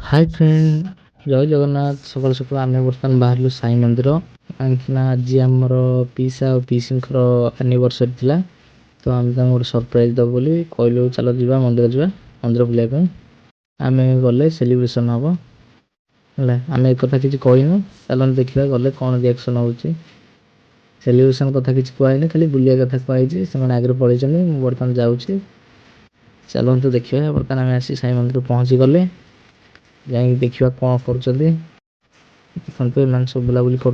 Hi friend, जय जगन्नाथ। सकाल सकाल आम बर्तमान बाहर साई मंदिर कहीं आज आमर पीसा और पीसी एनिवर्सरी थिला। तो आम गोटे सरप्राइज दब बोली कहलु चलो जा मंदिर बुलाया आम गले सेलिब्रेशन हम आम एक किसी कहनु चलो देखा गले कौन रिएक्शन हो सेलिब्रेशन कथा किसी कहनी खाली बुलिया कथा कही से आगे पलैंगे बर्तमान जाऊँगी चलते देखिए बर्तमान आम आसी साई मंदिर पहुँची गले जाए देखा कौन कर सब बुलाबुली कर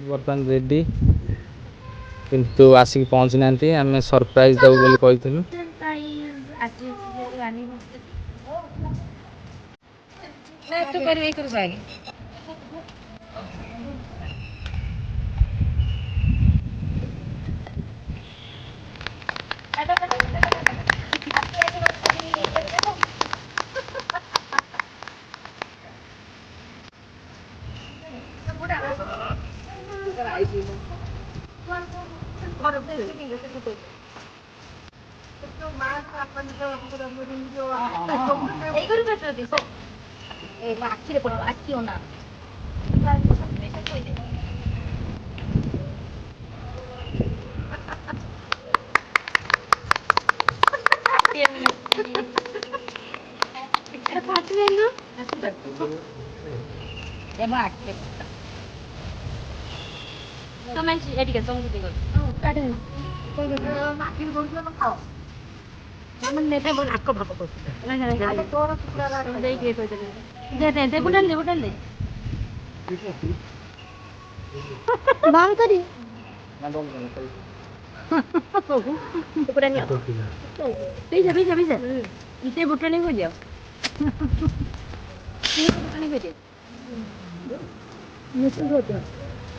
बर्तमान रेडी किंतु आसिक पहुँची ना आम सरप्राइज दबु बोली कहलु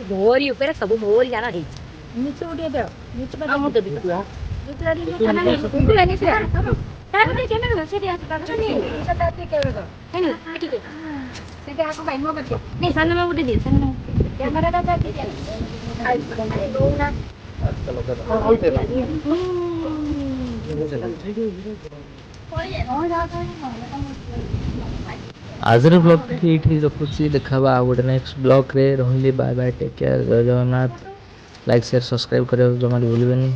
मोरी ऊपर सब मोरी जाना है नीचे उठे दे नीचे पर हम देबी दूसरा दिन खाना नहीं तू नहीं से यार मुझे कैमरा से दिया था नहीं इसे दाते कैमरा है ना ठीक है सीधे आको भाई नो बच्चे नहीं सन में उठे दे सन में कैमरा दाता दे आई लो ना चलो चलो और दे आज ब्लॉग ये रखुच्छी देखा गोटे नेक्स्ट ब्लॉग रे रही बाय बाय टेक केयर जय जगन्नाथ। लाइक शेयर सब्सक्राइब करें जमा भूलें।